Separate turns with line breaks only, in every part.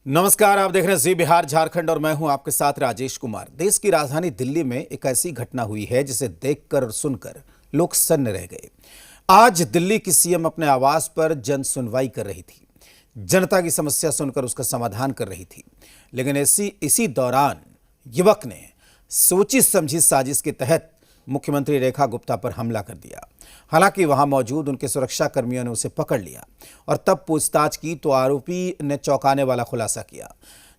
नमस्कार, आप देख रहे हैं जी बिहार झारखंड और मैं हूं आपके साथ राजेश कुमार। देश की राजधानी दिल्ली में एक ऐसी घटना हुई है जिसे देखकर और सुनकर लोग सन्न रह गए। आज दिल्ली की सीएम अपने आवास पर जन सुनवाई कर रही थी, जनता की समस्या सुनकर उसका समाधान कर रही थी। लेकिन इसी दौरान युवक ने सोची समझी साजिश के तहत मुख्यमंत्री रेखा गुप्ता पर हमला कर दिया। हालांकि वहां मौजूद उनके सुरक्षा कर्मियों ने उसे पकड़ लिया और तब पूछताछ की तो आरोपी ने चौंकाने वाला खुलासा किया,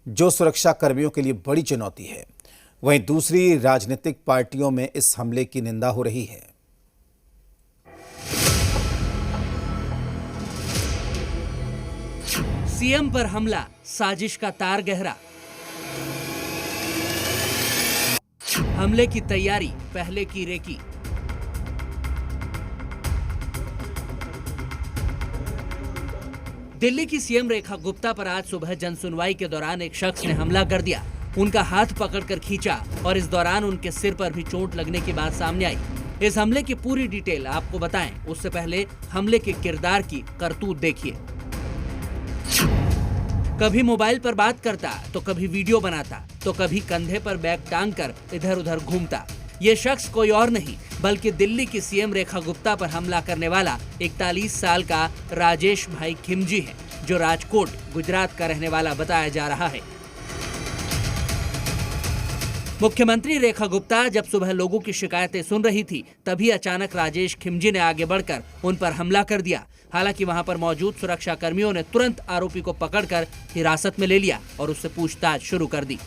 जो सुरक्षा कर्मियों के लिए बड़ी चुनौती है। वहीं दूसरी राजनीतिक पार्टियों में इस हमले की निंदा हो रही है।
सीएम पर हमला, साजिश का तार गहरा। हमले की तैयारी, पहले की रेकी। दिल्ली की सीएम रेखा गुप्ता पर आज सुबह जनसुनवाई के दौरान एक शख्स ने हमला कर दिया। उनका हाथ पकड़कर खींचा और इस दौरान उनके सिर पर भी चोट लगने की बात सामने आई। इस हमले की पूरी डिटेल आपको बताएं, उससे पहले हमले के किरदार की करतूत देखिए। कभी मोबाइल पर बात करता तो कभी वीडियो बनाता तो कभी कंधे पर बैग टांग कर इधर उधर घूमता। ये शख्स कोई और नहीं बल्कि दिल्ली की सीएम रेखा गुप्ता पर हमला करने वाला 41 साल का राजेश भाई खिमजी है, जो राजकोट गुजरात का रहने वाला बताया जा रहा है। मुख्यमंत्री रेखा गुप्ता जब सुबह लोगों की शिकायतें सुन रही थी, तभी अचानक राजेश खिमजी ने आगे बढ़कर उन पर हमला कर दिया। हालांकि वहां पर मौजूद सुरक्षा कर्मियों ने तुरंत आरोपी को पकड़कर हिरासत में ले लिया और उससे पूछताछ शुरू कर दी।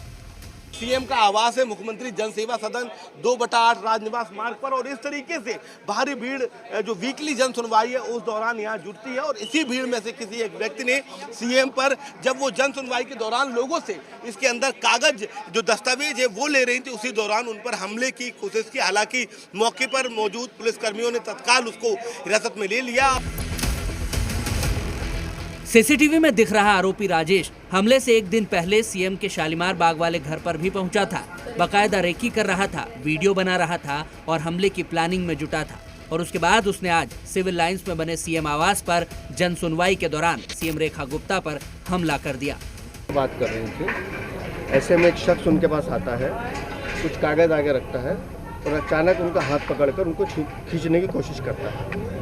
सीएम का आवास है मुख्यमंत्री जन सेवा सदन 2/8 राजनिवास मार्ग पर, और इस तरीके से भारी भीड़ जो वीकली जन सुनवाई है उस दौरान यहाँ जुटती है। और इसी भीड़ में से किसी एक व्यक्ति ने सीएम पर, जब वो जन सुनवाई के दौरान लोगों से इसके अंदर कागज जो दस्तावेज है वो ले रही थी, उसी दौरान उन पर हमले की कोशिश की। हालांकि मौके पर मौजूद पुलिसकर्मियों ने तत्काल उसको हिरासत में ले लिया।
सीसीटीवी में दिख रहा आरोपी राजेश हमले से एक दिन पहले सीएम के शालीमार बाग वाले घर पर भी पहुंचा था। बाकायदा रेकी कर रहा था, वीडियो बना रहा था और हमले की प्लानिंग में जुटा था। और उसके बाद उसने आज सिविल लाइंस में बने सीएम आवास पर जन सुनवाई के दौरान सीएम रेखा गुप्ता पर हमला कर दिया।
बात कर रहे थे, ऐसे में एक शख्स उनके पास आता है, कुछ कागज आगे रखता है और अचानक उनका हाथ पकड़कर उनको खींचने की कोशिश करता है।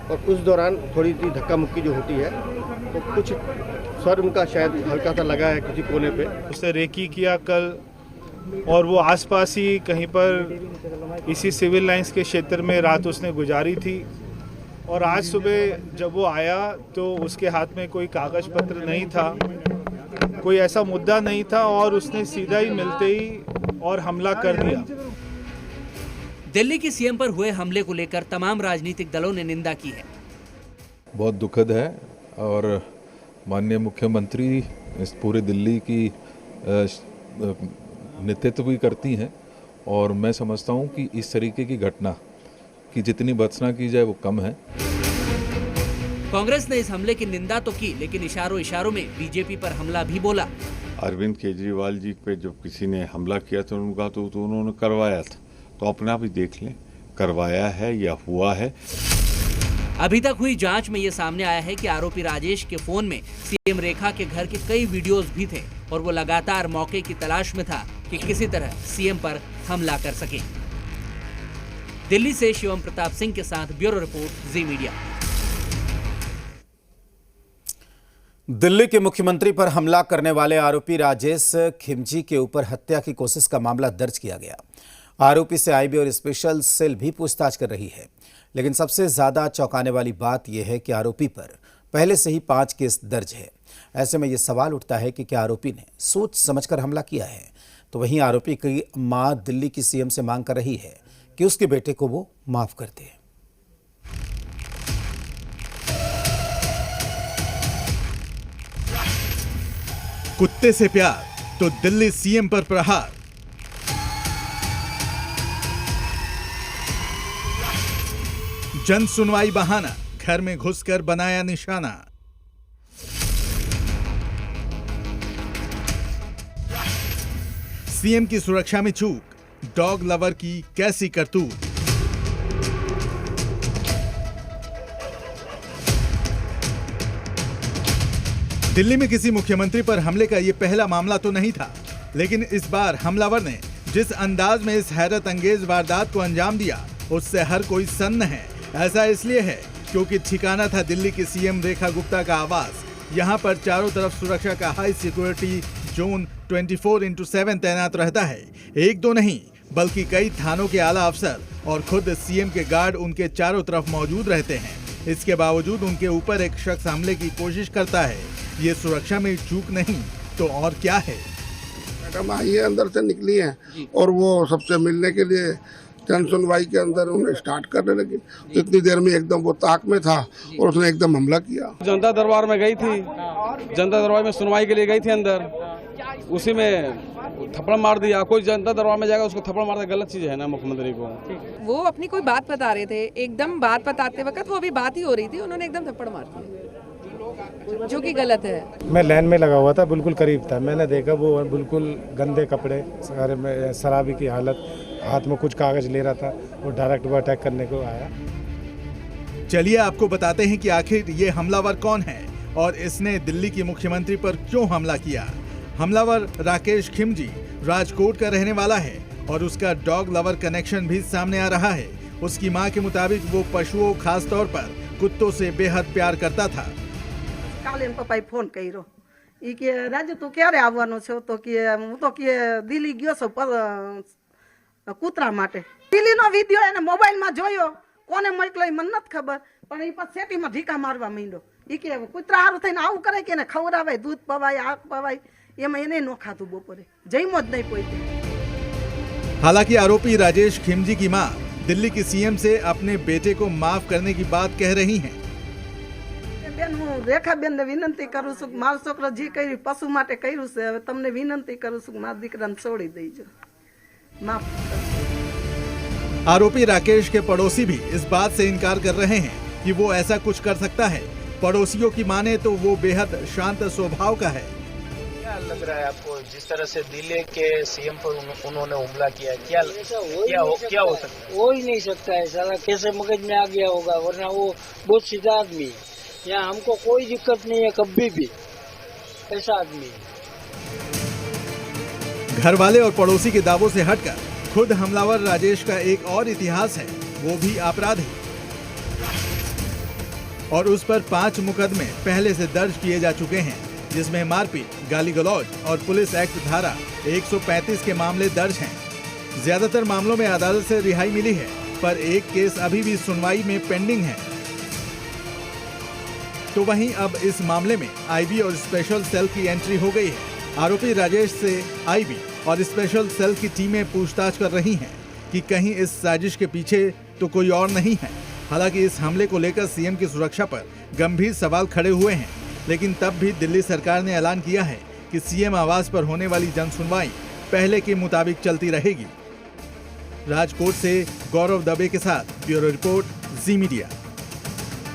और उस दौरान थोड़ी सी धक्का मुक्की जो होती है तो कुछ सर उनका शायद हल्का सा लगा है किसी कोने पे।
उसने रेकी किया कल, और वो आसपास ही कहीं पर इसी सिविल लाइंस के क्षेत्र में रात उसने गुजारी थी। और आज सुबह जब वो आया तो उसके हाथ में कोई कागज पत्र नहीं था, कोई ऐसा मुद्दा नहीं था, और उसने सीधा ही मिलते ही और हमला कर दिया।
दिल्ली की सीएम पर हुए हमले को लेकर तमाम राजनीतिक दलों ने निंदा की है।
बहुत दुखद है और माननीय मुख्यमंत्री इस पूरे दिल्ली की नेतृत्व भी करती हैं, और मैं समझता हूं कि इस तरीके की घटना की जितनी भर्त्सना की जाए वो कम है।
कांग्रेस ने इस हमले की निंदा तो की, लेकिन इशारों इशारों में बीजेपी पर हमला भी बोला।
अरविंद केजरीवाल जी पे जब किसी ने हमला किया तो उनका तो उन्होंने करवाया था, तो अपने आप ही देख लें करवाया है या हुआ है।
अभी तक हुई जांच में ये सामने आया है कि आरोपी राजेश के फोन में सीएम रेखा के घर के कई वीडियोस भी थे और वो लगातार मौके की तलाश में था कि किसी तरह सीएम पर हमला कर सके। दिल्ली से शिवम प्रताप सिंह के साथ ब्यूरो रिपोर्ट, जी मीडिया।
दिल्ली के मुख्यमंत्री पर हमला करने वाले आरोपी राजेश खिमजी के ऊपर हत्या की कोशिश का मामला दर्ज किया गया। आरोपी से आईबी और स्पेशल सेल भी पूछताछ कर रही है। लेकिन सबसे ज्यादा चौंकाने वाली बात यह है कि आरोपी पर पहले से ही 5 केस दर्ज है। ऐसे में यह सवाल उठता है कि क्या आरोपी ने सोच समझकर हमला किया है। तो वहीं आरोपी की मां दिल्ली की सीएम से मांग कर रही है कि उसके बेटे को वो माफ कर दे।
कुत्ते से प्यार तो दिल्ली सीएम पर प्रहार। जन सुनवाई बहाना, घर में घुसकर बनाया निशाना। सीएम की सुरक्षा में चूक, डॉग लवर की कैसी करतूत। दिल्ली में किसी मुख्यमंत्री पर हमले का ये पहला मामला तो नहीं था, लेकिन इस बार हमलावर ने जिस अंदाज में इस हैरत अंगेज वारदात को अंजाम दिया उससे हर कोई सन्न है। ऐसा इसलिए है क्योंकि ठिकाना था दिल्ली की सीएम रेखा गुप्ता का आवास। यहाँ पर चारों तरफ सुरक्षा का हाई सिक्योरिटी जोन 24/7 तैनात रहता है। एक दो नहीं बल्कि कई थानों के आला अफसर और खुद सीएम के गार्ड उनके चारों तरफ मौजूद रहते हैं। इसके बावजूद उनके ऊपर एक शख्स हमले की कोशिश करता है। ये सुरक्षा में चूक नहीं तो और क्या है।
मैडम आई है, अंदर से निकली है और वो सबसे मिलने के लिए जन सुनवाई के अंदर उन्हें स्टार्ट करने लगी। तो इतनी देर में एकदम वो ताक में था और उसने एकदम हमला किया।
जनता दरबार में गई थी, जनता दरबार में सुनवाई के लिए गई थी अंदर, उसी में थप्पड़ मार दिया। कोई जनता दरबार में जाएगा उसको थप्पड़ मारना गलत चीज है ना मुख्यमंत्री को।
वो अपनी कोई बात बता रहे थे, एकदम बात बताते वक्त वो भी बात ही हो रही थी, उन्होंने एकदम थप्पड़ मार दिया जो कि गलत है।
मैं लाइन में लगा हुआ था, बिल्कुल करीब था, मैंने देखा वो बिल्कुल गंदे कपड़े, सारे में शराबी की हालत, हाथ में कुछ कागज ले रहा था, वो डायरेक्ट वो अटैक करने को आया।
चलिए आपको बताते हैं कि आखिर ये हमलावर कौन है और इसने दिल्ली की मुख्यमंत्री पर क्यों हमला किया। हमलावर राकेश खिमजी राजकोट का रहने वाला है और उसका डॉग लवर कनेक्शन भी सामने आ रहा है। उसकी मां के मुताबिक वो पशुओं, खास तौर पर कुत्तों से बेहद प्यार करता था।
काले पप्पा फोन करो ई के राजू तू क्यारे आवવાનો છો તો કે હું તો કે દિલ્હી ગયો છું પર કૂતરા માટે દિલ્હીનો વિડિયો એને મોબાઈલમાં જોયો કોને મોકલ્યો મને નથી ખબર પણ ઈ પર સેટીમાં ઢીકા મારવા માંડ્યો ઈ કે કૂતરા હારું થઈને આવું કરે કે એને ખવરાવે દૂધ પવાય આગ પવાય એમાં એને નો ખાતું બપોરે જઈમો જ નહીં પોઈતે।
हालांकि आरोपी राजेश खिमजी की मां दिल्ली की सीएम से अपने बेटे को माफ करने की बात कह रही हैं।
બેન હું રેખાબેન ને વિનંતી કરું છું મારો છોકરો જે કર્યું પશુ માટે કર્યું છે હવે તમને વિનંતી કરું છું મારા દીકરાને છોડી દેજો માફ।
आरोपी राकेश के पड़ोसी भी इस बात से इनकार कर रहे हैं कि वो ऐसा कुछ कर सकता है। पड़ोसियों की माने तो वो बेहद शांत स्वभाव का है।
क्या लग रहा है आपको जिस तरह से दिल्ली के सीएम पर उन्होंने हमला किया, क्या हो सकता है?
हो ही नहीं सकता है, साला कैसे मगज में आ गया होगा, वरना वो बहुत सीधा आदमी है। यहाँ हमको कोई दिक्कत नहीं है कभी भी, ऐसा आदमी है।
घर वाले और पड़ोसी के दावों से हटकर खुद हमलावर राजेश का एक और इतिहास है, वो भी आपराधिक, और उस पर 5 मुकदमे पहले से दर्ज किए जा चुके हैं, जिसमें मारपीट, गाली गलौज और पुलिस एक्ट धारा 135 के मामले दर्ज हैं। ज्यादातर मामलों में अदालत से रिहाई मिली है, पर एक केस अभी भी सुनवाई में पेंडिंग है। तो वहीं अब इस मामले में आईबी और स्पेशल सेल की एंट्री हो गई है। आरोपी राजेश से आईबी और स्पेशल सेल की टीमें पूछताछ कर रही हैं कि कहीं इस साजिश के पीछे तो कोई और नहीं है। हालांकि इस हमले को लेकर सीएम की सुरक्षा पर गंभीर सवाल खड़े हुए हैं, लेकिन तब भी दिल्ली सरकार ने ऐलान किया है कि सीएम आवास पर होने वाली जन सुनवाई पहले के मुताबिक चलती रहेगी। राजकोट से गौरव दबे के साथ ब्यूरो रिपोर्ट, जी मीडिया।